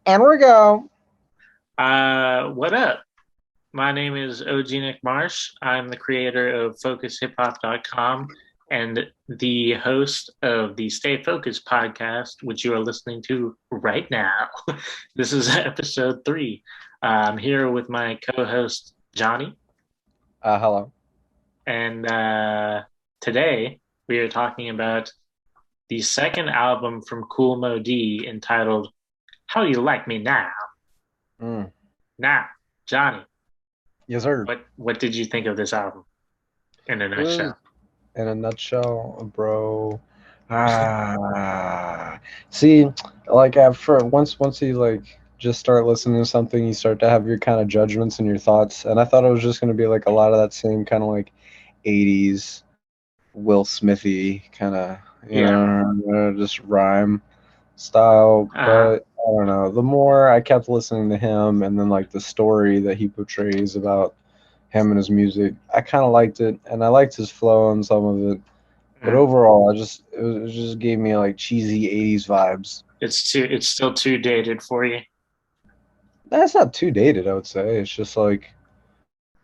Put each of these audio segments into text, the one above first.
And we go. What up? My name is OG Nick Marsh. I'm the creator of FocusHipHop.com and the host of the Stay Focused podcast, which you are listening to right now. This is episode 3. I'm here with my co-host Johnny, Hello. and today we are talking about the second album from Kool Mo D entitled "How You Like Me Now." Mm. Now, Johnny, Yes, sir. what did you think of this album in a Uh, nutshell? In a nutshell, bro. Ah. See, like at first, once you like just start listening to something, you start to have your kind of judgments and your thoughts. And I thought it was just gonna be like a lot of that same kind of like '80s Will Smithy kind of, Yeah. just rhyme style. Uh-huh. But I don't know. The more I kept listening to him, and then like the story that he portrays about him and his music. I kind of liked it, and I liked his flow on some of it. But Mm. overall, it just gave me like cheesy '80s vibes. It's still too dated for you. That's not too dated, I would say. It's just like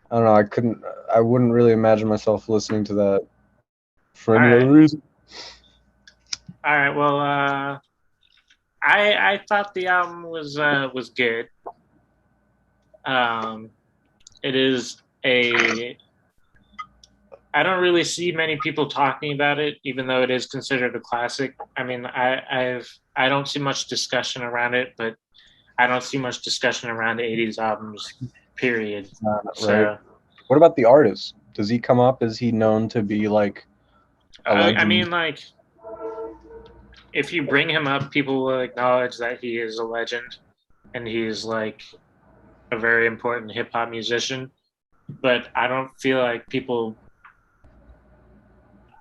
I don't know. I wouldn't really imagine myself listening to that for All any other right. reason. All right. Well, I thought the album was good. Um, it is a I don't really see many people talking about it, even though it is considered a classic. I mean, I don't see much discussion around it, but I don't see much discussion around the '80s albums, period. Right. So What about the artist? Does he come up? Is he known to be like a I legend? mean, like if you bring him up, people will acknowledge that he is a legend and he's like a very important hip hop musician. But I don't feel like people.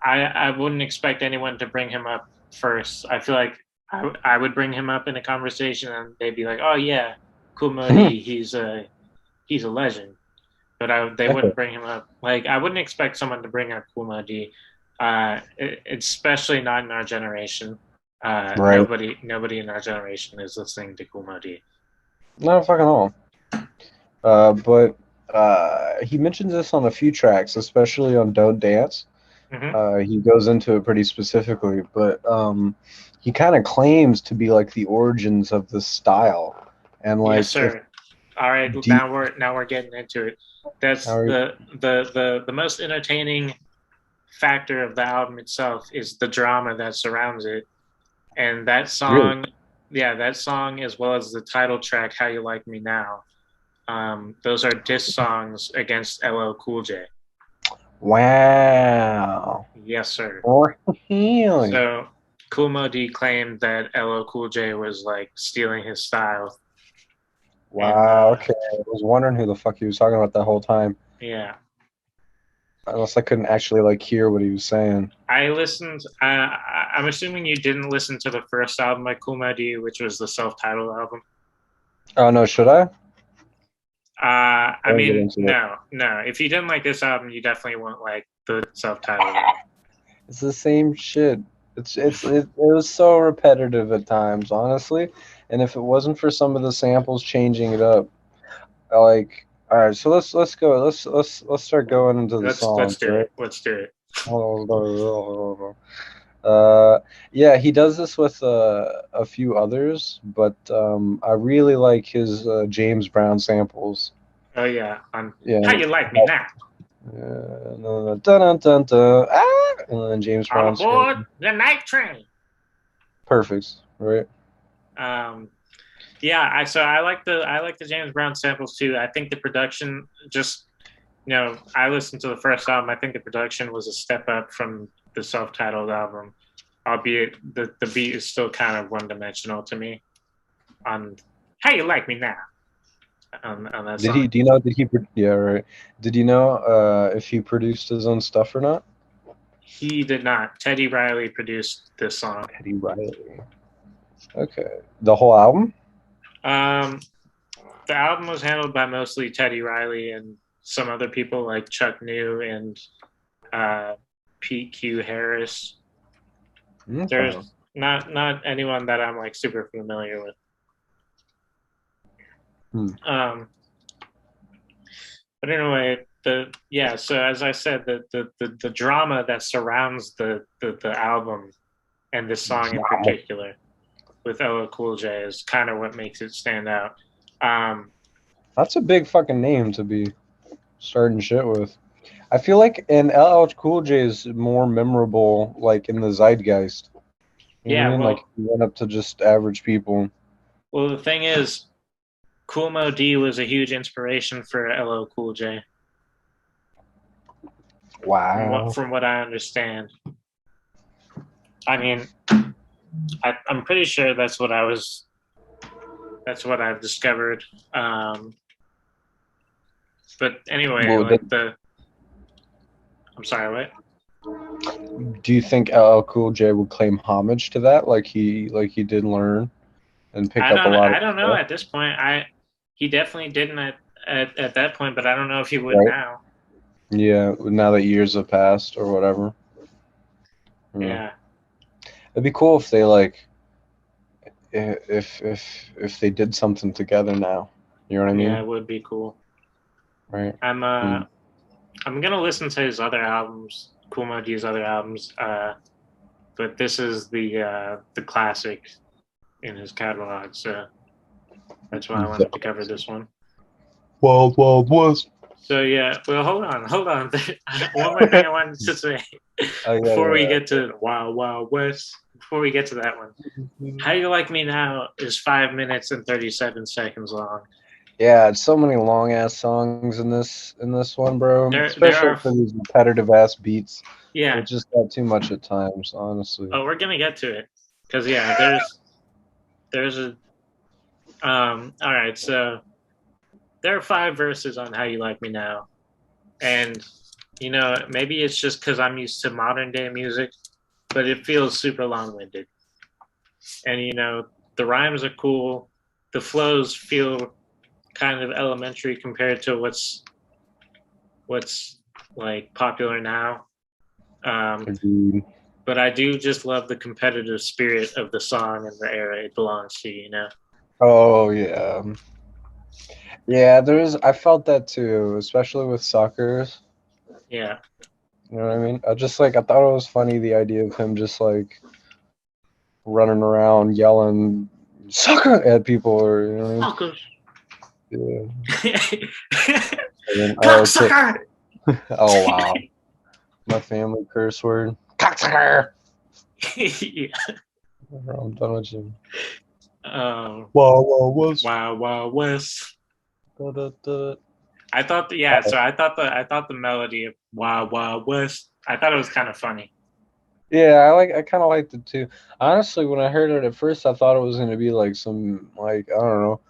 I wouldn't expect anyone to bring him up first. I feel like I would bring him up in a conversation and they'd be like, "Oh yeah, Kool Modi, he's a legend." But they Okay. wouldn't bring him up. Like I wouldn't expect someone to bring up Kool Modi, especially not in our generation. Right. Nobody in our generation is listening to Kool Modi. Not fucking all. But he mentions this on a few tracks, especially on "Don't Dance." Mm-hmm. He goes into it pretty specifically, but he kind of claims to be like the origins of this style, and Yes, like if sir. All right, deep, now we're getting into it. That's how the most entertaining factor of the album itself is the drama that surrounds it. And that really song, yeah, that song as well as the title track, How You Like Me Now, those are diss songs against LL Cool J. wow, Yes, sir. really? So Kool Mo D claimed that LL Cool J was like stealing his style. And Wow, okay. I was wondering who the fuck he was talking about that whole time, yeah, unless I couldn't actually like hear what he was saying. I listened. I'm assuming you didn't listen to the first album by Kool Mo D, which was the self-titled album. Oh no, should I? I I didn't get mean, into it. no. If you didn't like this album, you definitely won't like the self-titled album. It's the same shit. It was so repetitive at times, honestly. And if it wasn't for some of the samples changing it up, like, all right, so let's go. Let's start going into the Let's songs, do right? it. Let's do it. Hold on. Yeah, he does this with a few others, but I really like his James Brown samples. Oh yeah, on Yeah. How You Like Me Now. Dun, dun, dun, dun, ah! And then James All Brown aboard screaming. the night train. Perfect, right? Um, yeah, I like the James Brown samples too. I think the production just I listened to the first album. I think the production was a step up from the self-titled album, albeit the beat is still kind of one dimensional to me on How You Like Me Now on that Did he? song. Do you know? Yeah, right. Did you know if he produced his own stuff or not? He did not. Teddy Riley produced this song. Teddy Riley. Okay. The whole album? Um, the album was handled by mostly Teddy Riley and some other people like Chuck New and uh, Pete Q Harris. Okay. There's not anyone that I'm like super familiar with. Hmm. Um, but anyway, so as I said, the drama that surrounds the album and this song in particular with LL Cool J is kind of what makes it stand out. Um, That's a big fucking name to be starting shit with. I feel like an LL Cool J is more memorable, like in the zeitgeist. You know what I yeah, mean? Like, he went up to just average people. the thing is, Cool Mo D was a huge inspiration for LL Cool J, Wow. from what I understand. I mean, I'm pretty sure that's what I was. That's what I've discovered. But anyway, Well, like I'm sorry, what? do you think LL Cool J would claim homage to that, like he did learn and pick up a lot of I don't know stuff, at this point. He definitely didn't at that point, but I don't know if he would right? now. Yeah, now that years have passed or whatever. Hmm. Yeah, It'd be cool if they like if they did something together now. You know what I yeah, mean? it would be cool. Right. I'm Hmm. uh I'm gonna listen to his other albums, Cool Modi's other albums. But this is the classic in his catalog, so that's why I wanted to cover this one. Wild Wild West. So yeah, well, hold on. One more thing I wanted to say Oh before we yeah, get to Wild Wild West. Before we get to that one, yeah. How You Like Me Now is 5 minutes and 37 seconds long. Yeah, it's so many long ass songs in this one, bro. There Especially are for these repetitive ass beats. It yeah. just got too much at times, honestly. Oh, we're gonna get to it because yeah, there's a All right, so there are 5 verses on How You Like Me Now, and maybe it's just because I'm used to modern day music, but it feels super long winded. And the rhymes are cool, the flows feel kind of elementary compared to what's like popular now. Um, Agreed. but I do just love the competitive spirit of the song and the era it belongs to. Oh yeah. Yeah, I felt that too, especially with suckers. Yeah, You know what I mean? I thought it was funny the idea of him just like running around yelling sucker at people or you know what I mean? suckers, Yeah. And then cocksucker. oh wow. My family curse word. Cocksucker. Yeah. I'm done with you. Um, Wow, wow, was. Wild Wild West. Da, da, da. I thought so I thought the melody of Wild Wild West, I thought it was kind of funny. Yeah, I kind of liked it too. Honestly, when I heard it at first, I thought it was gonna be like some like I don't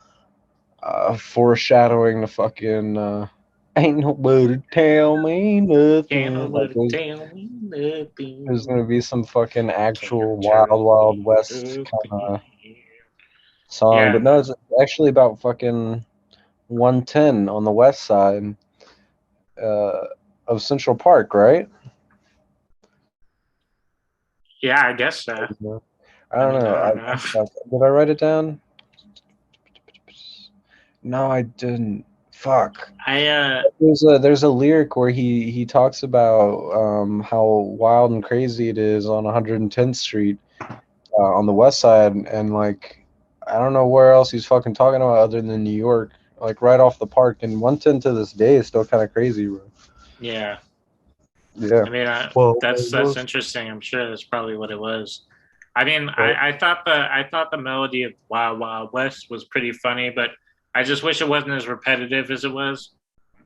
know, foreshadowing the fucking ain't nobody tell me Can't nothing. Like nobody tell me there's nothing. gonna be some fucking Can't actual Wild tell Wild me West kind nothing. of song, Yeah, but no, it's actually about fucking 110 on the west side uh, of Central Park, right? yeah, I guess so. I I don't mean, know. I don't know. Did I write it down? No, I didn't. Fuck. I There's a lyric where he talks about how wild and crazy it is on 110th Street on the west side, and like I don't know where else he's fucking talking about other than New York, like right off the park. And 110 to this day is still kind of crazy, bro. yeah. Yeah. I mean, Well, it that's was. interesting. I'm sure that's probably what it was. I mean, Right. I thought the melody of Wild Wild West was pretty funny, but I just wish it wasn't as repetitive as it was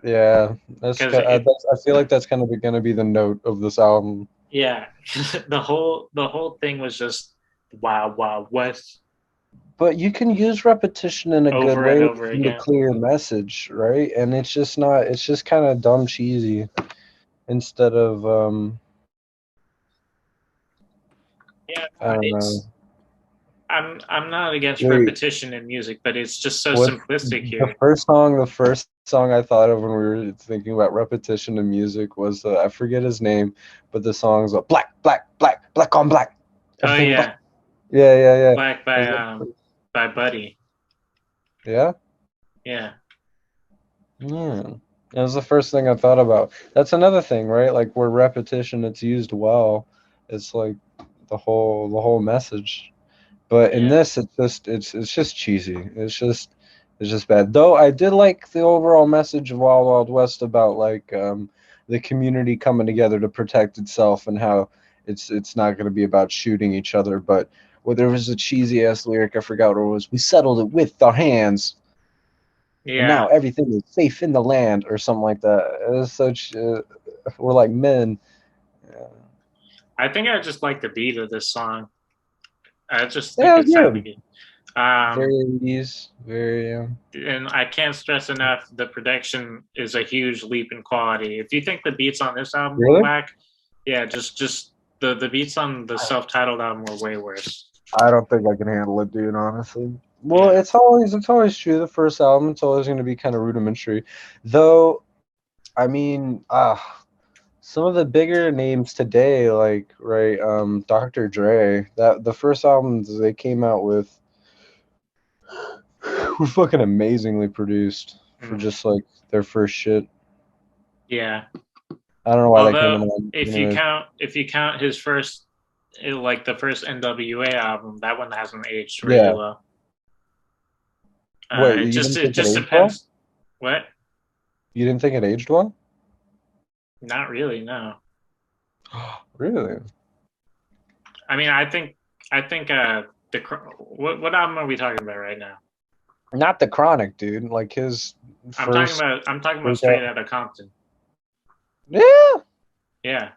Yeah, because it I feel like that's kind of gonna be the note of this album. yeah, the whole thing was just Wild Wild West But you can use repetition in a good over and way to over send a again. clear message, right? And it's just not. It's just kind of dumb cheesy instead of Yeah, I don't know. it's I'm not against Wait, repetition in music, but it's just so what simplistic here. the first song I thought of when we were thinking about repetition in music was I forget his name, but the song's black, black, black, black on black, Oh everything black. yeah, Yeah, yeah, yeah. Black Is that- by Buddy. yeah. Yeah, Yeah. That was the first thing I thought about. That's another thing, right? Like where repetition it's used well. It's like the whole message. But in yeah, this, it's just cheesy. It's just bad. Though I did like the overall message of Wild Wild West about like the community coming together to protect itself and how it's not going to be about shooting each other. But well, there was a cheesy ass lyric I forgot what it was. We settled it with our hands, and now yeah. everything is safe in the land, or something like that. It was such. We're like men. Yeah, I think I just like the beat of this song. I just think yeah, it yeah. sounded good. Very 80s. Very. And I can't stress enough the production is a huge leap in quality. If you think the beats on this album were Really? whack, yeah, just the beats on the self-titled album were way worse. I don't think I can handle it, dude, honestly. Well, Yeah, it's always true. The first album, it's always going to be kind of rudimentary, though. I mean, some of the bigger names today, like right, Dr. Dre, that the first albums they came out with were fucking amazingly produced for mm, just like their first shit. yeah. I don't know why that came Although in mind. Anyways, if you count his first like the first NWA album, that one hasn't aged really yeah. well. Wait, It you just didn't it think it just aged well? depends. What? You didn't think it aged well? Not really. No. Really? I mean, I think what album are we talking about right now? Not the Chronic, dude. Like his first I'm talking about Straight breakout. Outta Compton. Yeah, Yeah,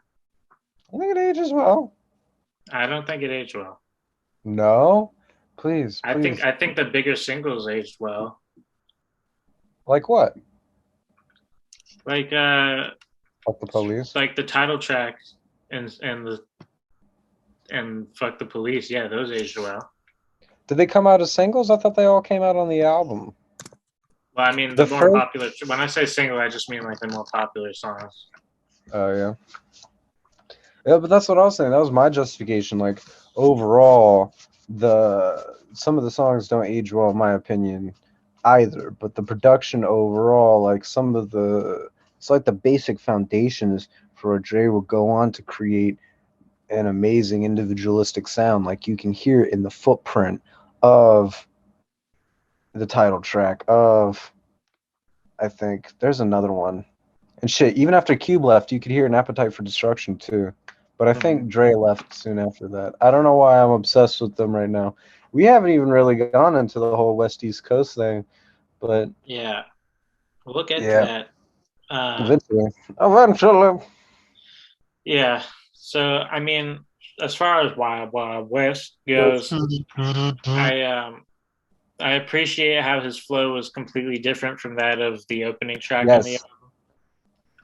I think it ages well. I don't think it aged well. No, please, please. I think the bigger singles aged well. Like what? Like Fuck the police. like the title track and Fuck the Police. Yeah, those aged well. Did they come out as singles? I thought they all came out on the album. Well, I mean, the The more first. popular when I say single, I just mean like the more popular songs. Oh yeah. Yeah, but that's what I was saying. That was my justification. Like overall, the some of the songs don't age well, in my opinion, either. But the production overall, like some of the, it's like the basic foundations for what Dre will go on to create an amazing individualistic sound. Like you can hear it in the footprint of the title track of, I think there's another one. And shit, even after Cube left, you could hear an Appetite for Destruction too. But I Mm-hmm. think Dre left soon after that. I don't know why I'm obsessed with them right now. We haven't even really gone into the whole West East Coast thing, but Yeah, we'll get to yeah, that. Uh, eventually. Eventually. yeah. So I mean, as far as Wild Wild West goes, I um I appreciate how his flow was completely different from that of the opening track on the Yes. uh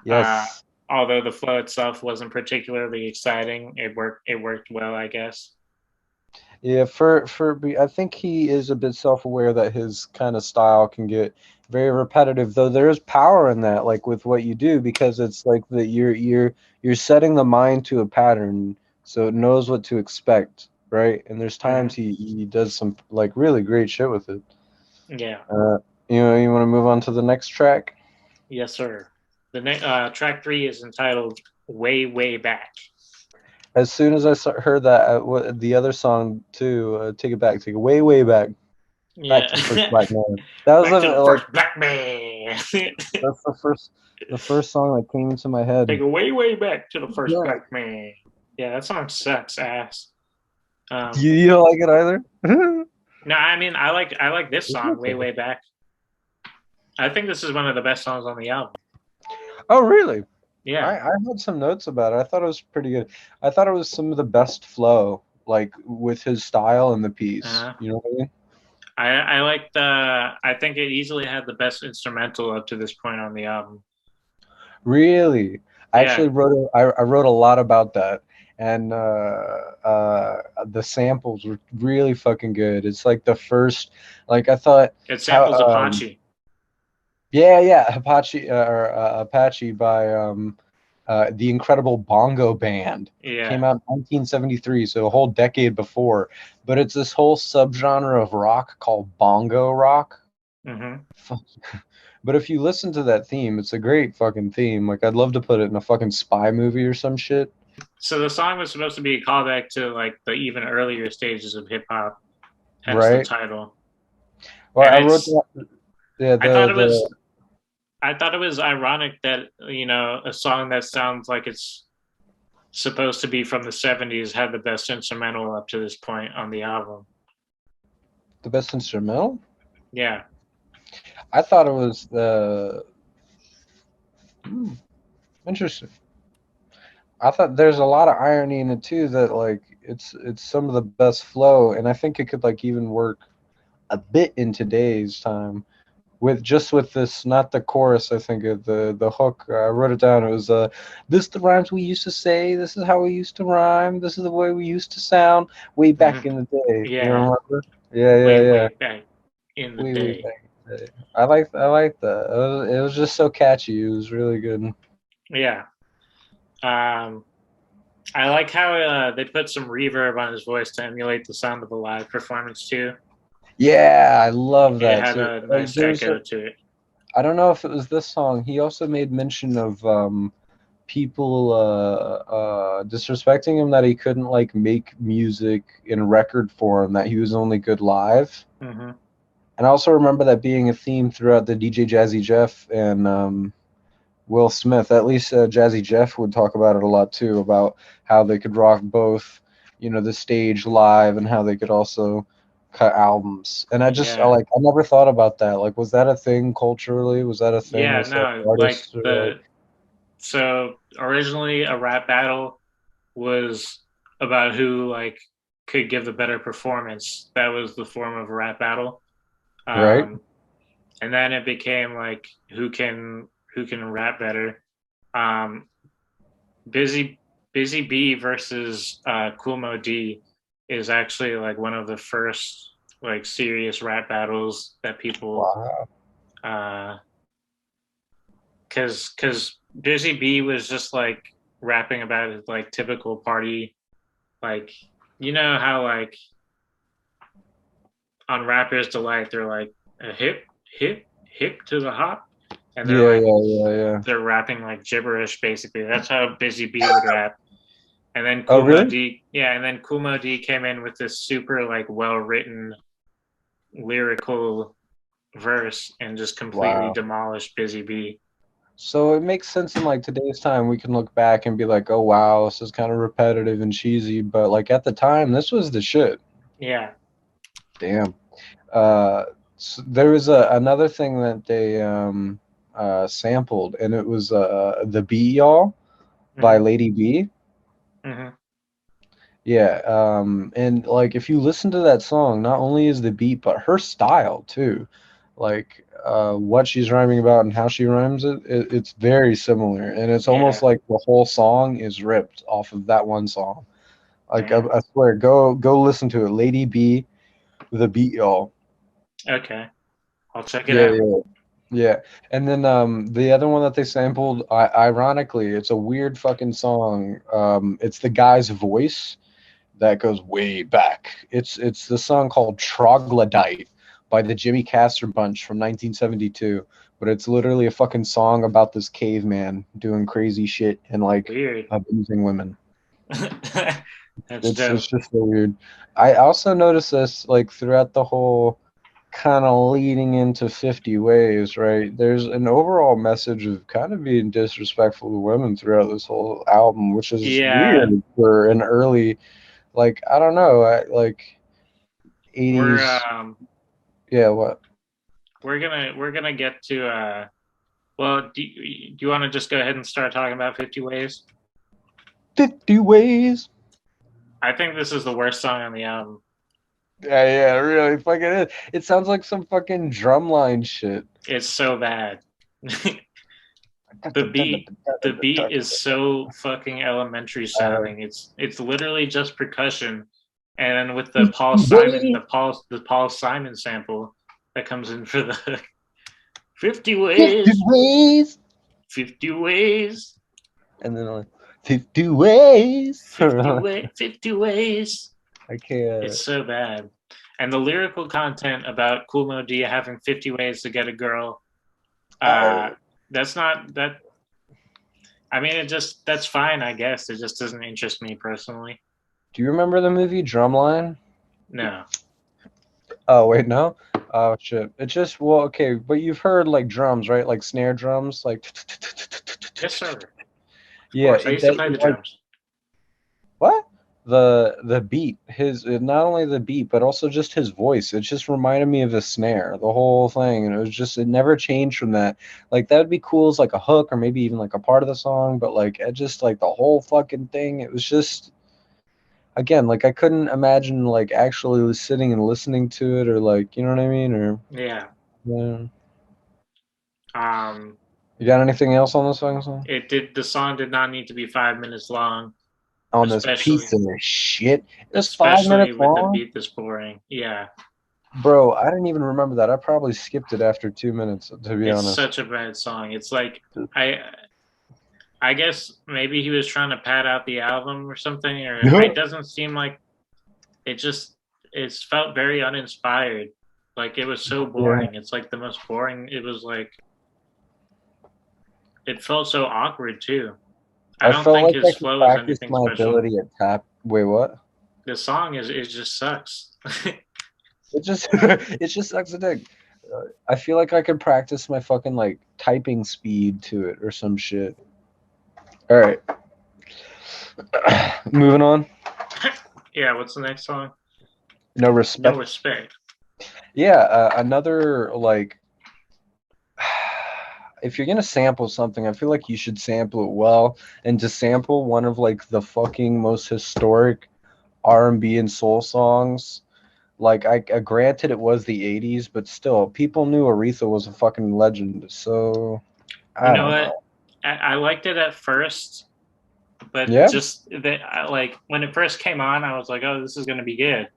Yes. although the flow itself wasn't particularly exciting, it worked well, I guess. Yeah, I think he is a bit self-aware that his kind of style can get very repetitive, though there is power in that, like with what you do, because it's like that you're setting the mind to a pattern, so it knows what to expect, right? And there's times Hmm. he does some like really great shit with it. Yeah. Uh, you want to move on to the next track? Yes, sir. Track three is entitled "Way Way Back." As soon as heard that, the other song too, take it back, take it way way back Yeah. to the first Black Man. That was Back to the like first Black Man. that's the first song that came into my head. Take it way way back to the first Yeah. Black Man. Yeah, that song sucks ass. You don't like it either? No, I mean I like this It's song "Way okay. Way Back." I think this is one of the best songs on the album. Oh, really? I, Yeah. I had some notes about it. I thought it was pretty good. I thought it was some of the best flow, like with his style in the piece. Uh, You know what I mean? I like the. I think it easily had the best instrumental up to this point on the album. Really? I Yeah, actually I wrote a lot about that, and the samples were really fucking good. It's like the first, like I thought it how samples Apache. yeah, yeah, Apache by the Incredible Bongo Band Yeah, came out in 1973, so a whole decade before. But it's this whole subgenre of rock called bongo rock, Mm-hmm. But if you listen to that theme, it's a great fucking theme. Like I'd love to put it in a fucking spy movie or some shit. So the song was supposed to be a callback to like the even earlier stages of hip hop, hence the Right? title. Well, And I wrote it's that. Yeah, I thought it the was I thought it was ironic that a song that sounds like it's supposed to be from the '70s had the best instrumental up to this point on the album. the best instrumental. Yeah. I thought it was the. Hmm, interesting. I thought there's a lot of irony in it too. That like it's some of the best flow, and I think it could like even work a bit in today's time with this, not the chorus. I think of the hook. I wrote it down. It was this the rhymes we used to say. This is how we used to rhyme. This is the way we used to sound way back Mm-hmm. in the day. You Yeah. remember? Yeah, yeah, Way, yeah. way back in the Way day. back in the day. I like that. It was just so catchy. It was really good. Yeah. Um, I like how they put some reverb on his voice to emulate the sound of a live performance too. Yeah, I love It that had too. a Like nice there's echo to it. I don't know if it was this song. He also made mention of people disrespecting him that he couldn't like make music in record form, that he was only good live. Mm-hmm. And I also remember that being a theme throughout the DJ Jazzy Jeff and Will Smith. At least Jazzy Jeff would talk about it a lot too, about how they could rock both, the stage live and how they could also cut albums. And I Yeah. like I never thought about that. Like, was that a thing culturally? Was that a thing Yeah, with like no, like artists or like the so originally a rap battle was about who like could give the better performance. That was the form of a rap battle. right? Um, and then it became like who can rap better. Um, Busy Busy Bee versus Cool D is actually like one of the first like serious rap battles that people Wow. uh because Busy Bee was just like rapping about his like typical party, like you know how like on Rappers Delight they're like a hip to the hop, and Yeah, yeah, yeah, yeah. they're rapping like gibberish basically. That's how Busy Bee would rap. And then Oh, really? Kool D came in with this super like well written lyrical verse and just completely Wow. demolished Busy Bee. So it makes sense in like today's time. We can look back and be like, "Oh wow, this is kind of repetitive and cheesy," but like at the time, this was the shit. Yeah. Damn. Uh, there was another thing that they sampled, and it was the Beat Y'all by Mm-hmm. Lady B. Mm-hmm. Yeah, and like if you listen to that song, not only is the beat, but her style too, like what she's rhyming about and how she rhymes it's very similar, and it's almost Yeah. like the whole song is ripped off of that one song. Like I, Damn. I swear, go listen to it, Lady B, the Beat Y'all. Okay. I'll check it Yeah, out. yeah. Yeah, and then the other one that they sampled, ironically, it's a weird fucking song. It's the guy's voice that goes way back. It's the song called Troglodyte by the Jimmy Castor Bunch from 1972. But it's literally a fucking song about this caveman doing crazy shit and like Weird. abusing women. That's It's dope. just so weird. I also noticed this like throughout the whole kind of leading into 50 Ways, right? There's an overall message of kind of being disrespectful to women throughout this whole album, which is Yeah. weird for an early, like, I don't know, like We're 80s. um Yeah, what? we're gonna get to well, do you want to just go ahead and start talking about 50 Ways? 50 Ways. I think this is the worst song on the album. Yeah, yeah, really fucking is. It sounds like some fucking drumline shit. It's so bad. the beat the beat is so fucking elementary sounding. It's literally just percussion, and then with the 50 Ways. The Paul Simon sample that comes in for the 50 50 ways, Ways. 50 ways, And then like, 50 Ways. 50 ways. I can't. It's so bad. And the lyrical content about Kool D having 50 ways to get a girl, uh, Oh, that's not that. I mean, it just that's fine, I guess. It just doesn't interest me personally. do you remember the movie Drumline? No, Oh wait, no. Oh shit. It just well, okay, but you've heard like drums, right? Like snare drums, like yes, sir. Of yeah. course, I It used to that play the like drums. what? The beat, his not only the beat, but also just his voice. It just reminded me of a snare, the whole thing, and it was just it never changed from that. Like that would be cool as like a hook or maybe even like a part of the song, but like it just like the whole fucking thing. It was just again like I couldn't imagine like actually sitting and listening to it or like you know what I mean or Yeah. yeah. Um, You got anything else on this fucking song? it did. The song did not need to be 5 minutes long, On this piece especially of shit. It was five especially minutes with the long? beat this boring. Yeah, Bro, I didn't even remember that. I probably skipped it after 2 minutes, to be it's honest. such a bad song. It's like I I guess maybe he was trying to pad out the album or something, or it doesn't seem like it just it's felt very uninspired. Like it was so Yeah. boring. It's like the most boring. It was like it felt so awkward too. I I don't felt think like I his could flow is practice anything my special. ability at tap. Wait, what? The song is it just sucks. It just it just sucks a dick. I feel like I could practice my fucking like typing speed to it or some shit. All right, moving on. Yeah, what's the next song? No No respect. respect. Yeah, another like if you're gonna sample something, I feel like you should sample it well. And to sample one of like the fucking most historic R&B and soul songs, like granted it was the '80s, but still, people knew Aretha was a fucking legend. So You I know don't what? know. I liked it at first, but Yeah, just that like when it first came on, I was like, "Oh, this is gonna be good."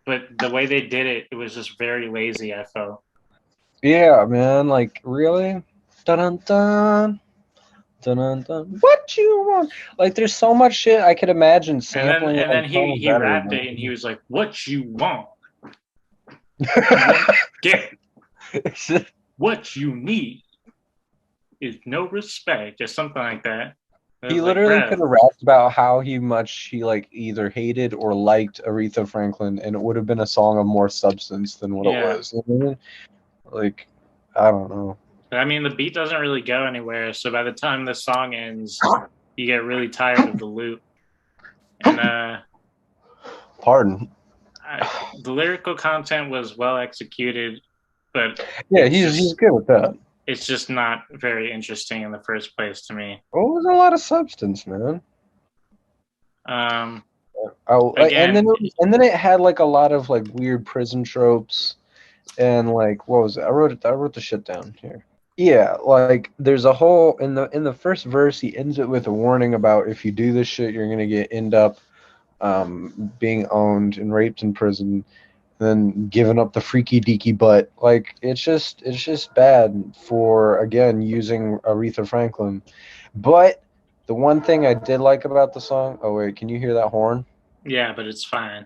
But the way they did it, it was just very lazy. I felt, yeah, man. Like really, dun dun dun dun dun. What you want? Like, there's so much shit I could imagine sampling it and like then so he better, rapped it, and he was like, "What you want? You won't get man. what you need is no respect," or something like that. I He was like, literally could "Bro, have rapped about how he much he like either hated or liked Aretha Franklin, and it would have been a song of more substance than what it yeah." was. You know what I mean? Like, I don't know. But I mean, the beat doesn't really go anywhere. So by the time the song ends, you get really tired of the loop. And Pardon. the lyrical content was well executed, but Yeah, it's he's just good with that. it's just not very interesting in the first place to me. Well, it was a lot of substance, man. Um, Oh, again, and then it had like a lot of like weird prison tropes and like what was it? I wrote the shit down here. Yeah, like there's a whole in the first verse he ends it with a warning about if you do this shit you're gonna end up being owned and raped in prison, then giving up the freaky deaky butt. Like it's just bad for again using Aretha Franklin. But the one thing I did like about the song. Oh wait, can you hear that horn? yeah, but it's fine.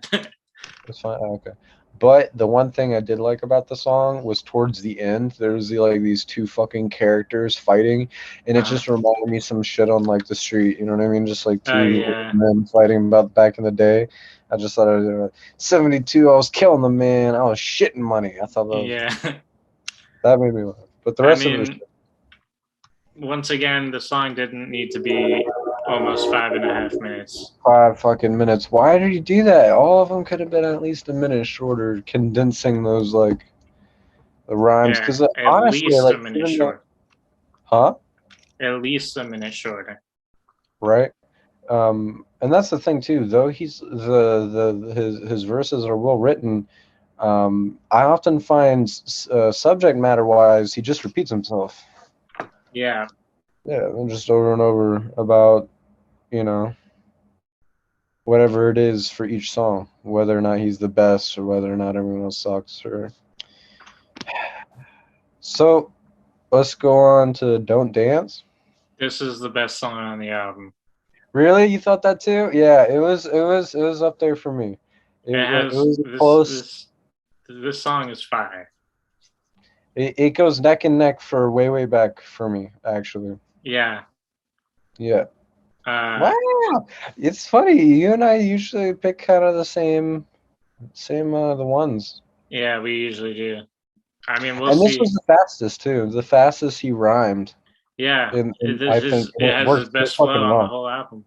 It's fine. Oh, okay. But the one thing I did like about the song was towards the end, there was like these two fucking characters fighting, and it uh, just reminded me some shit on like the street. You know what I mean? Just like two yeah, men fighting about back in the day. I just thought I was 72. I was killing the man. I was shitting money. I thought yeah. that made me laugh. But the I rest of it was mean, once again, the song didn't need to be almost 5.5 minutes. 5 fucking minutes. Why did you do that? All of them could have been at least a minute shorter, condensing those like the rhymes. Yeah, Because at honestly, least like a minute even though, short. huh? At least a minute shorter. Right? And that's the thing too. Though he's his verses are well written, I often find subject matter wise he just repeats himself. Yeah, Yeah, and just over and over about you know whatever it is for each song, whether or not he's the best or whether or not everyone else sucks. Or so let's go on to "Don't Dance." this is the best song on the album. Really, you thought that too? Yeah, it was up there for me. It It has was a this close. this. This song is fire. It goes neck and neck for way back for me, actually. Yeah. Yeah. Uh, Wow. It's funny. You and I usually pick kind of the same the ones. yeah, we usually do. I mean, we'll And this was see. the fastest too. The fastest he rhymed. Yeah, And I think it it has his worked so best flow fucking on the well. whole album.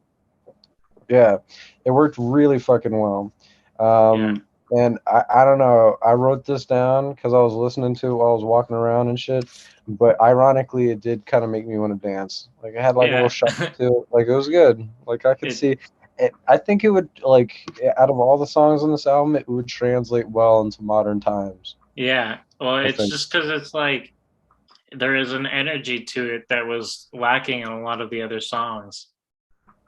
Yeah, it worked really fucking well. Yeah, And I don't know. I wrote this down because I was listening to it while I was walking around and shit. But ironically, it did kind of make me want to dance. Like I had like a little yeah. shot to it. Like it was good. Like I could It see. I think it would like out of all the songs on this album, it would translate well into modern times. yeah. Well, I it's think just because it's like there is an energy to it that was lacking in a lot of the other songs.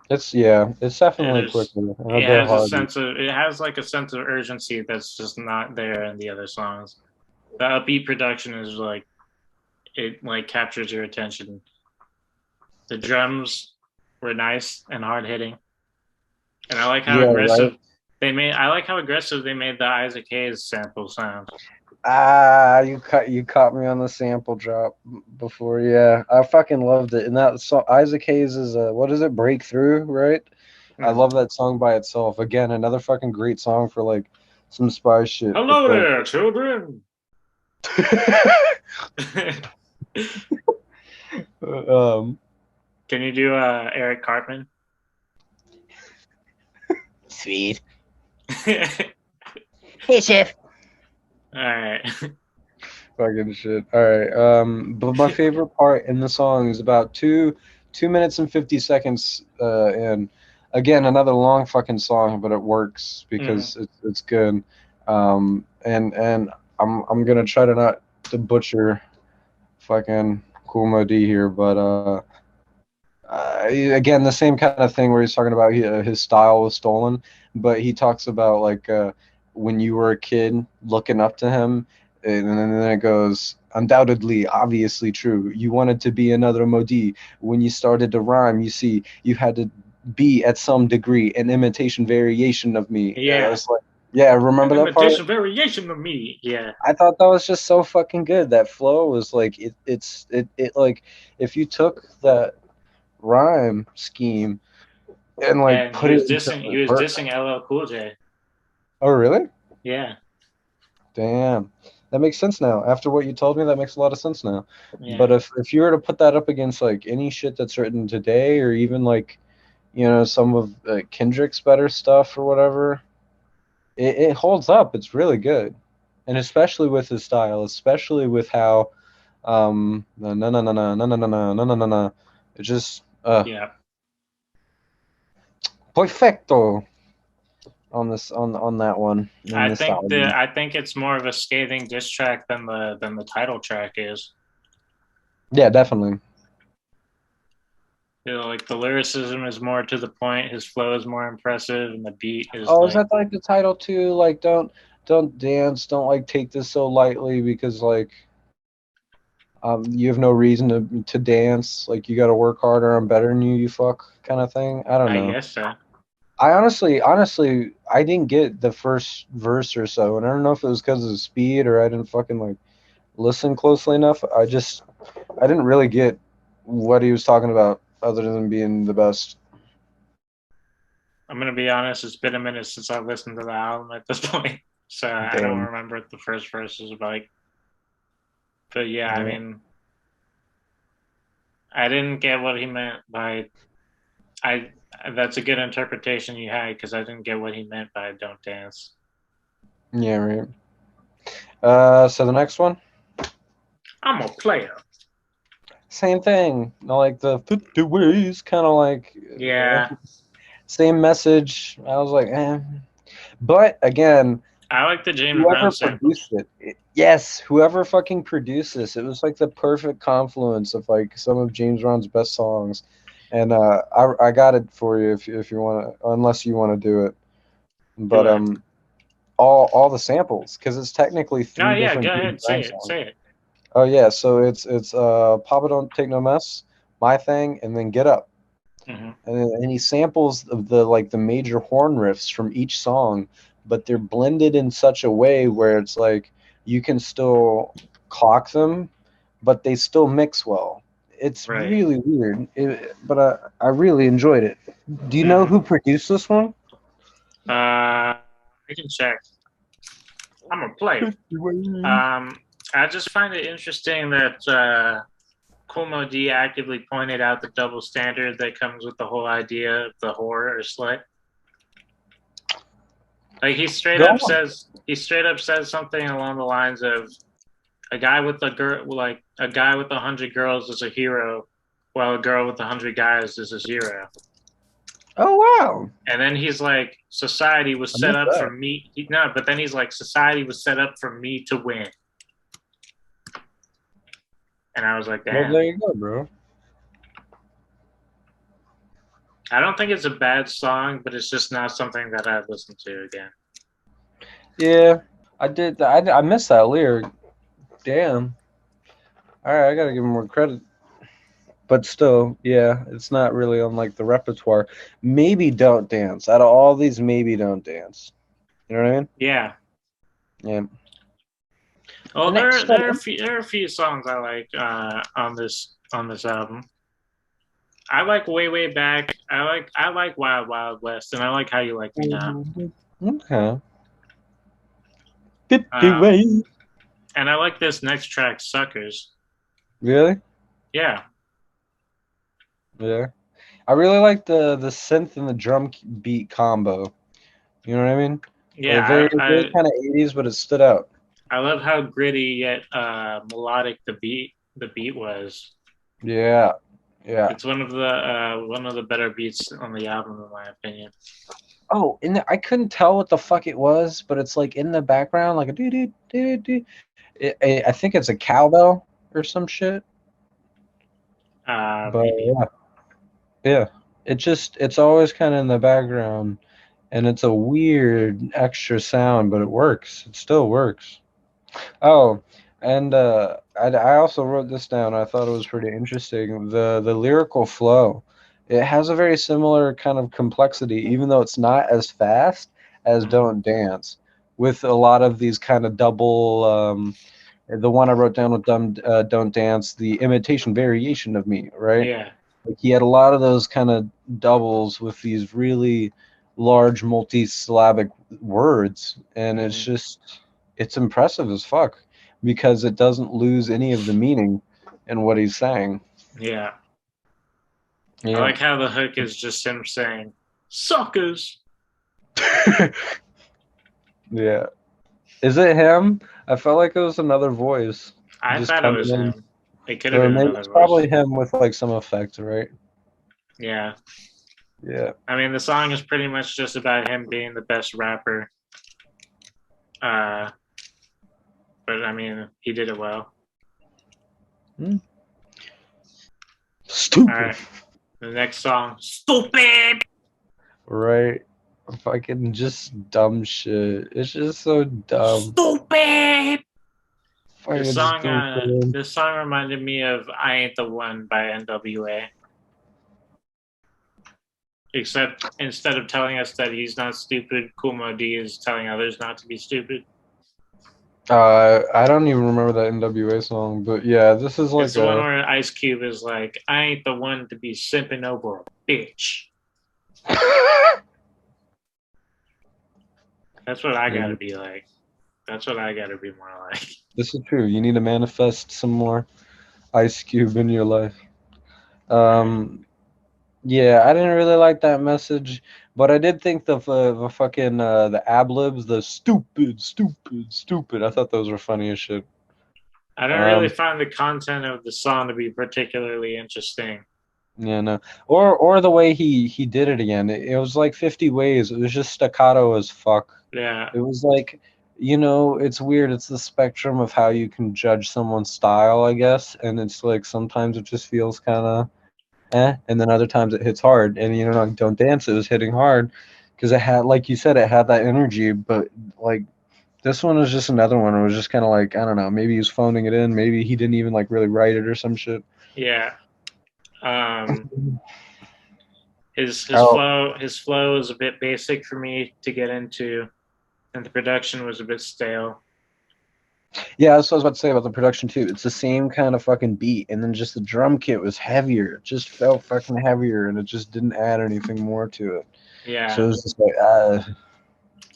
it's definitely There's quicker and a it bit has a harder. sense of it has like a sense of urgency that's just not there in the other songs. The upbeat production is like it like captures your attention. The drums were nice and hard hitting, and I like how Yeah, right. aggressive they made. I like how aggressive they made the Isaac Hayes sample sound. Ah, you caught me on the sample drop before. Yeah, I fucking loved it. And that song, Isaac Hayes is what is it? Breakthrough, right? I Hmm. love that song by itself. Again, another fucking great song for like some spy shit with Hello like. there, children. um, Can you do Eric Cartman? Sweet. All Hey, chef. right. Fucking shit. All right. But my favorite part in the song is about 2 minutes and 50 seconds. And again, another long fucking song, but it works Mhm. because it's good. And I'm gonna try to not to butcher fucking Kool D here, but again, the same kind of thing where he's talking about his style was stolen, but he talks about like when you were a kid looking up to him, and then it goes, undoubtedly, obviously true. You wanted to be another Modi. When you started to rhyme, you see, you had to be at some degree an imitation variation of me. And I Yeah. was like, yeah, An remember that part? imitation variation of me. Yeah. I thought that was just so fucking good. That flow was like it like if you took that rhyme scheme and like And put it into he a was verse. dissing LL Cool J. Oh, really? Yeah. Damn. That makes sense now. After what you told me, that makes a lot of sense now. But Yeah. if you were to put that up against like any shit that's written today, or even like some of Kendrick's better stuff or whatever, it holds up. It's really good, and especially with his style, especially with how no no no no no no no no no no no no no. It just Yeah. perfecto on that one in this album. I think it's more of a scathing diss track than the title track is. Yeah, definitely. You know, like the lyricism is more to the point, his flow is more impressive, and the beat is Oh, is like that like the title too? Like, don't dance, don't like take this so lightly because like you have no reason to dance. Like you got to work harder. I'm better than you. You fuck kind of thing. I don't I know. guess so. I honestly, I didn't get the first verse or so, and I don't know if it was because of the speed or I didn't fucking like listen closely enough. I didn't really get what he was talking about other than being the best. I'm gonna be honest, it's been a minute since I've listened to the album at this point. So I don't Damn. remember what the first verse is like. But yeah, I Yeah. mean I didn't get what he meant by I that's a good interpretation you had because I didn't get what he meant by don't dance. Yeah, right. So the next one, I'm a player. same thing. Like the 50 ways, kind of like Yeah. same message. I was like, eh. But again, I like the James Brown whoever produced samples. yes, whoever fucking produced this, it was like the perfect confluence of like some of James Brown's best songs. And I got it for you if you want to, unless you want to do it. Do But it. all the samples because it's technically Oh three yeah, different go James ahead, say Brown it, songs. say it. Oh yeah, so it's Papa Don't Take No Mess, My Thing, and then Get Up. Hmm. And he samples the like the major horn riffs from each song, but they're blended in such a way where it's like you can still clock them, but they still mix well. It's Right. really weird, but I really enjoyed it. Do you know Mm-hmm. who produced this one? I can check. I'm gonna play. Um, I just find it interesting that Kumo D actively pointed out the double standard that comes with the whole idea of the whore or slut. Like Go on. he straight up says something along the lines of a guy with a girl, like a guy with 100 girls is a hero, while a girl with 100 guys is a zero. Oh wow, And then he's like, society I was set missed up for that. me. No, but then he's like, society was set up for me to win. And I was like, Well, damn. there you go, bro. I don't think it's a bad song, but it's just not something that I'd listen to again. Yeah, I did. I missed that lyric. Damn. All right, I gotta give him more credit. But still, yeah, it's not really on like the repertoire. Maybe Don't Dance. Out of all these, maybe Don't Dance. You know what I mean? Yeah. Yeah. The Oh, next one. there are a few songs I like on this album. I like way back. I like Wild Wild West, and I like How You Like Me Now. Okay. 50 Um, ways. and I like this next track, Suckers. Really? Yeah, Yeah. I really like the synth and the drum beat combo. You know what I mean? Like very kind of 80s, but it stood out. I love how gritty yet melodic the beat was. Yeah. Yeah. It's one of the better beats on the album, in my opinion. Oh, I couldn't tell what the fuck it was, but it's like in the background, like a doo doo doo doo. I think it's a cowbell or some shit. But Maybe. yeah, yeah. It's always kind of in the background, and it's a weird extra sound, but it works. It still works. Oh, and I also wrote this down. I thought it was pretty interesting. The lyrical flow. It has a very similar kind of complexity, even though it's not as fast as Mhm. Don't Dance, with a lot of these kind of double. The one I wrote down with Don't Dance, the imitation variation of me, right? Yeah. Like he had a lot of those kind of doubles with these really large multi-syllabic words, and Mhm. it's impressive as fuck because it doesn't lose any of the meaning in what he's saying. Yeah. I Yeah. like how the hook is just him saying "suckers." Yeah. Is it him? I felt like it was another voice I just thought it coming was in. him. It could have Or been maybe another it's probably voice. him with like some effect, right? Yeah. Yeah. I mean, the song is pretty much just about him being the best rapper. Uh, but I mean, he did it well. Hmm. All Stupid. right. The next song, "Stupid." Right. Fucking just dumb shit. It's just so dumb. Stupid. Fucking stupid. This song reminded me of "I Ain't the One" by NWA. Except instead of telling us that he's not stupid, Kumo D is telling others not to be stupid. I don't even remember that NWA song, but yeah, this is It's like the one a. where Ice Cube is like, "I ain't the one to be simping over a bitch." That's what I gotta be like. That's what I gotta be more like. This is true. You need to manifest some more Ice Cube in your life. All right. Um, yeah, I didn't really like that message, but I did think the fucking the ab libs, the stupid. I thought those were funny as shit. I don't really Um, find the content of the song to be particularly interesting. yeah, no, or the way he did it again. It was like 50 ways. It was just staccato as fuck. Yeah, It was like, it's weird. It's the spectrum of how you can judge someone's style, I guess. And it's like sometimes it just feels kind of and then other times it hits hard. And like Don't Dance, it was hitting hard because it had, like you said, it had that energy. But like this one was just another one. It was just kind of like, I don't know, maybe he was phoning it in. Maybe he didn't even like really write it or some shit. yeah. Um, Oh, his flow is a bit basic for me to get into. and the production was a bit stale. Yeah, that's what I was about to say about the production too. It's the same kind of fucking beat, and then just the drum kit was heavier. It just felt fucking heavier, and it just didn't add anything more to it. So it Yeah, was just like,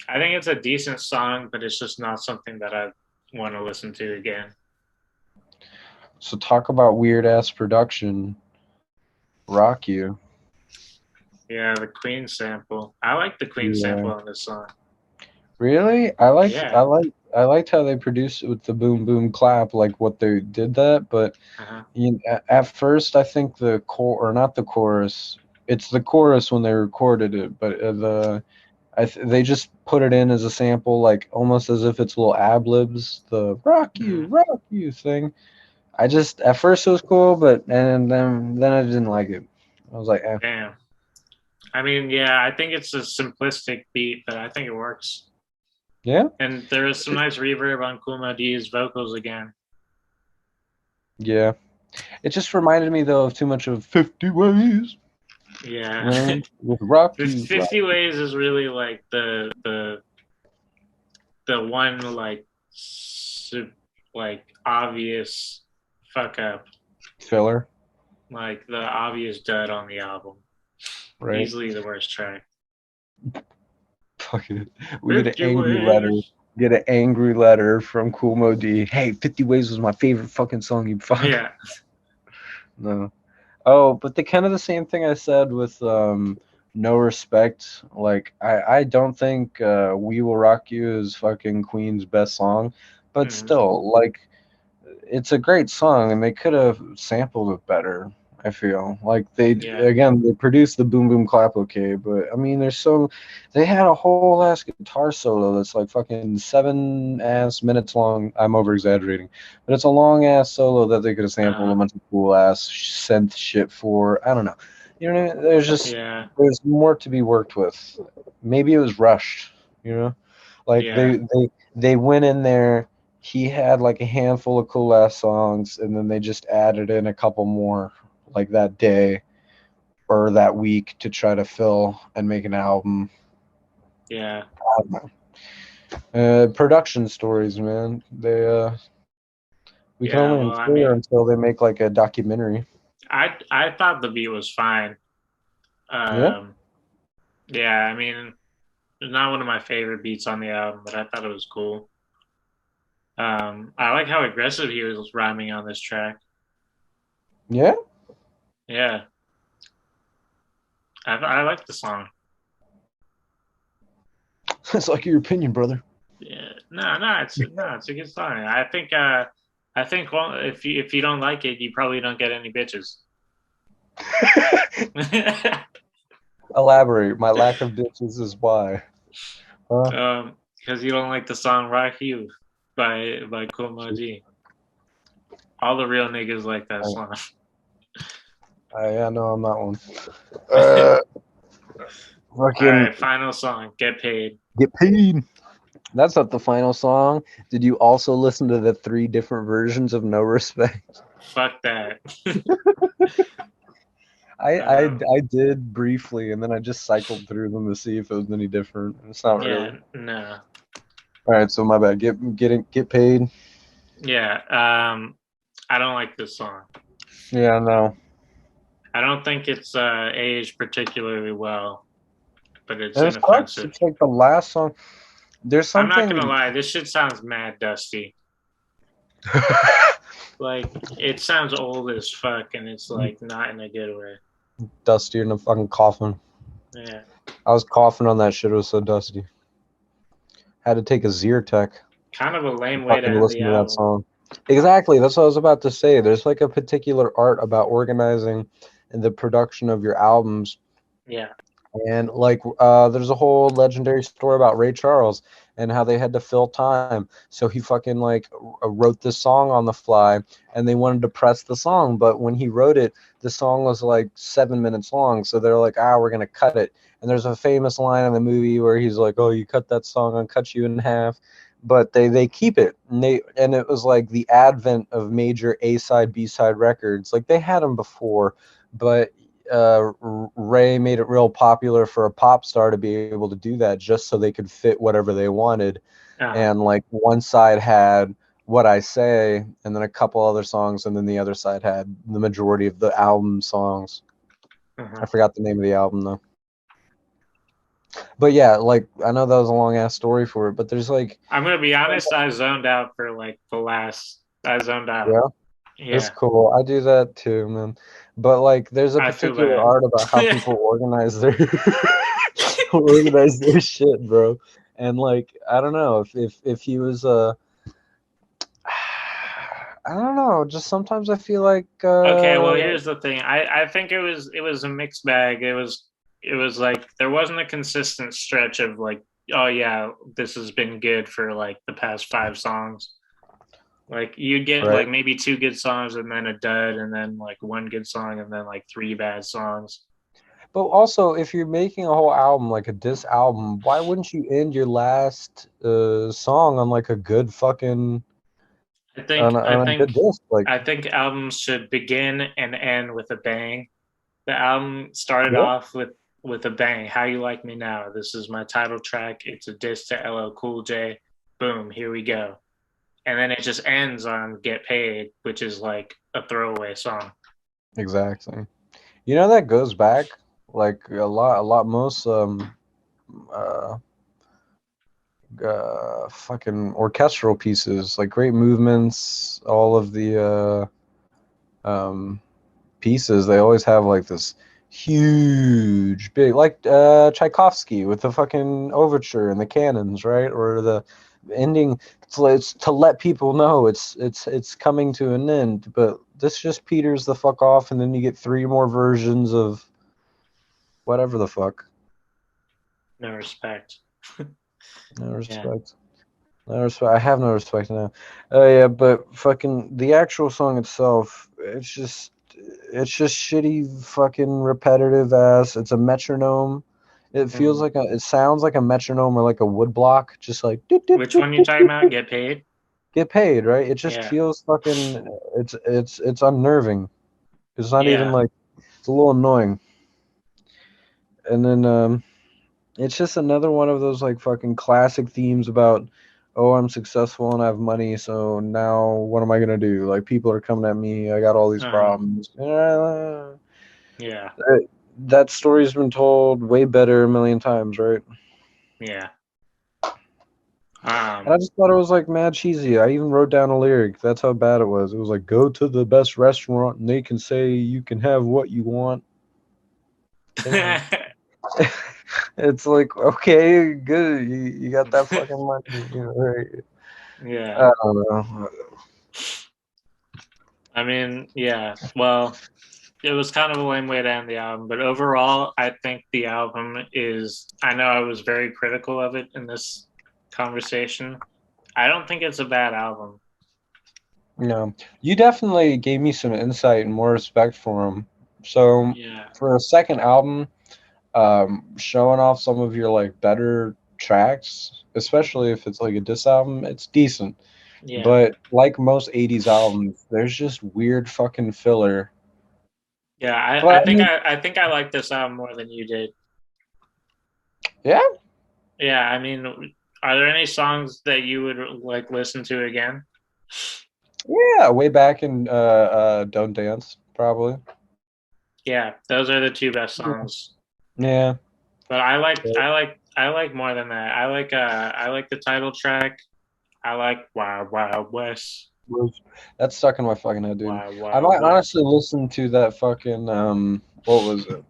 I think it's a decent song, but it's just not something that I want to listen to again. so talk about weird ass production. Rock you. Yeah, the Queen sample. I like the Queen Yeah. sample on this song. Really? Yeah. I liked how they produced it with the boom boom clap, like what they did that, but Uh-huh. at first I think the core or not the chorus, it's the chorus when they recorded it, but they just put it in as a sample, like almost as if it's little ad libs, the Hmm. rock you thing. I just at first it was cool, but and then I didn't like it. I was like, eh. Damn. I mean, yeah, I think it's a simplistic beat, but I think it works. Yeah, And there is some nice reverb on Kool D's vocals again. yeah. It just reminded me though of too much of 50 Ways. Yeah. You know what I mean? With rock you, 50 Ways is really like the one like obvious fuck up, filler, like the obvious dud on the album. right? Easily the worst track. Fucking, we get an 50 angry letter. Ways. Get an angry letter from Kool Mo D. Hey, 50 Ways was my favorite fucking song, you fuck. Yeah. No. Oh, but the kind of the same thing I said with No Respect. Like I don't think We Will Rock You is fucking Queen's best song, but Hmm. still, like it's a great song and they could have sampled it better. I feel like Yeah. they produced the boom boom clap okay, but I mean they had a whole ass guitar solo that's like fucking 7 ass minutes long. I'm over exaggerating, but it's a long ass solo that they could have sampled a Uh, bunch of cool ass synth shit for. I don't know, you know what I mean? yeah. There's more to be worked with. Maybe it was rushed, you know, like Yeah. they went in there. He had like a handful of cool ass songs, and then they just added in a couple more like that day or that week to try to fill and make an album. Yeah. I don't know. Production stories, man. We can Yeah. only Well, I infer mean, until they make like a documentary. I thought the beat was fine. Yeah, Um, yeah, I mean, it's not one of my favorite beats on the album, but I thought it was cool. I like how aggressive he was rhyming on this track. yeah. Yeah, I like the song. It's like your opinion, brother. Yeah, it's a good song. I think well, if you don't like it, you probably don't get any bitches. Elaborate. My lack of bitches is why. Huh? Because you don't like the song "Rock You" by Kool G. All the real niggas like that I, song. yeah, no, I'm not one. All Uh, fucking right, final song, "Get Paid." get paid. That's not the final song. Did you also listen to the 3 different versions of No Respect? Fuck that. um, I did briefly, and then I just cycled through them to see if it was any different. It's not really. yeah, no, All right, so my bad. Get paid. yeah. I don't like this song. Yeah, no. I don't think it's aged particularly well, but it's And it sucks. inoffensive. It's like the last song. There's I'm not gonna something. lie, this shit sounds mad dusty. Like it sounds old as fuck, and it's like not in a good way. Dusty in a fucking coffin. Yeah, I was coughing on that shit. It was so dusty. Had to take a Zyrtec kind of a to lame way to fucking end the listen to that album. song. Exactly. That's what I was about to say. There's like a particular art about organizing the production of your albums. Yeah, And like, there's a whole legendary story about Ray Charles and how they had to fill time. So he fucking like wrote this song on the fly, and they wanted to press the song, but when he wrote it, the song was like 7 minutes long. So they're like, we're gonna cut it. And there's a famous line in the movie where he's like, "Oh, you cut that song, I'll cut you in half." But they keep it, and it was like the advent of major A side B side records. Like they had them before, but Ray made it real popular for a pop star to be able to do that just so they could fit whatever they wanted. Uh-huh. And like one side had What I Say and then a couple other songs, and then the other side had the majority of the album songs. I Uh-huh. forgot the name of the album though. But yeah, like I know that was a long ass story for it, but there's like, I'm gonna be honest, I zoned out for like the last. I zoned out. yeah, it's Yeah, cool. I do that too, man. But like, there's a I feel particular bad. art about how people organize their organize their shit, bro. And like, I don't know if he was I don't know. Just sometimes I feel like Okay, well, here's the thing. I think it was a mixed bag. It was like there wasn't a consistent stretch of like, oh yeah, this has been good for like the past five songs. Like you get right. like maybe two good songs and then a dud and then like one good song and then like three bad songs. But also, if you're making a whole album like a diss album, why wouldn't you end your last song on like a good fucking I think I on a think good disc? Like, I think albums should begin and end with a bang. The album started yeah, off with a bang. How You Like Me Now. This is my title track. It's a diss to LL Cool J. Boom, here we go. And then it just ends on Get Paid, which is like a throwaway song. exactly. You know that goes back like a lot. Most uh fucking orchestral pieces, like great movements, all of the pieces, they always have like this huge big, like Tchaikovsky with the fucking overture and the cannons, right? Or the ending. It's to let people know it's coming to an end, but this just peters the fuck off, and then you get three more versions of whatever the fuck. No respect. No Yeah. respect. No respect. I have no respect now. Oh yeah, but fucking the actual song itself, it's just shitty, fucking repetitive ass. It's a metronome. It feels Mm. like it sounds like a metronome or like a wood block, just like doot, doot, Which doot, one you doot, talking doot, about? doot. Get Paid? Get paid, right? It just Yeah. feels fucking. It's unnerving. It's not even Yeah. like, it's a little annoying. And then it's just another one of those like fucking classic themes about, oh, I'm successful and I have money, so now what am I gonna do? Like people are coming at me, I got all these Uh-huh. problems. Yeah. That story's been told way better a million times, right? Yeah. And I just thought it was like mad cheesy. I even wrote down a lyric. That's how bad it was. It was like, go to the best restaurant and they can say you can have what you want. Damn. It's like, okay, good. You got that fucking money, right? Yeah. I don't know. I mean, yeah. Well, it was kind of a lame way to end the album, but overall, I think the album is. I know I was very critical of it in this conversation. I don't think it's a bad album. No, you definitely gave me some insight and more respect for him. So, Yeah, for a second album, showing off some of your like better tracks, especially if it's like a diss album, it's decent. yeah, But like most '80s albums, there's just weird fucking filler. yeah. I But I think mean, I think I like this album more than you did. yeah, Yeah, I mean, are there any songs that you would like listen to again? yeah, way back in Don't Dance, probably. Yeah, those are the two best songs. Yeah. But I like more than that. I like the title track. I like Wild Wild West. That's stuck in my fucking head, dude. Wild I Wild might West. honestly listen to that fucking what was it?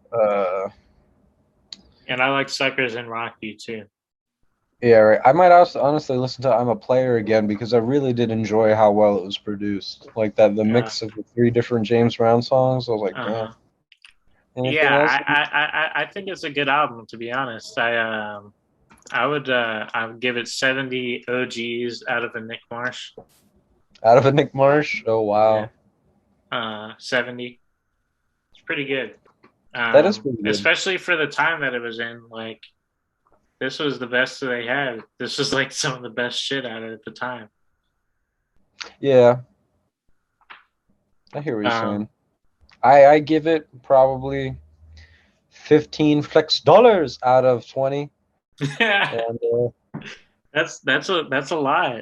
And I like Suckers and Rock You too. Yeah, right. I might also honestly listen to I'm a Player again because I really did enjoy how well it was produced. Like that, the Uh, mix of the three different James Brown songs. I was like, damn. uh-huh. Yeah, Anything else? I think it's a good album to be honest. I would give it 70 OGs out of a Nick Marsh. Out of a Nick Marsh? Oh Yeah. wow, 70. It's pretty good. that is pretty good. Especially for the time that it was in. Like this was the best that they had. This was like some of the best shit out of it at the time. Yeah, I hear what you're Um, saying. I give it probably. 15 flex dollars out of 20. And that's a lot.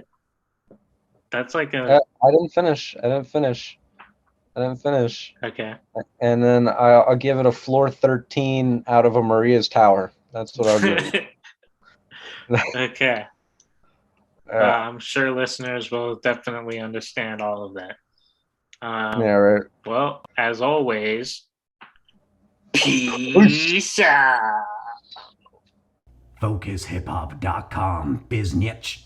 That's like I a didn't finish. I didn't finish. I didn't finish. okay. And then I'll give it a floor 13 out of a Maria's Tower. That's what I'll give it. Okay. Yeah, I'm sure listeners will definitely understand all of that. yeah, Um, right. well, as always, Peace. peace out. FocusHipHop.com, biznitch.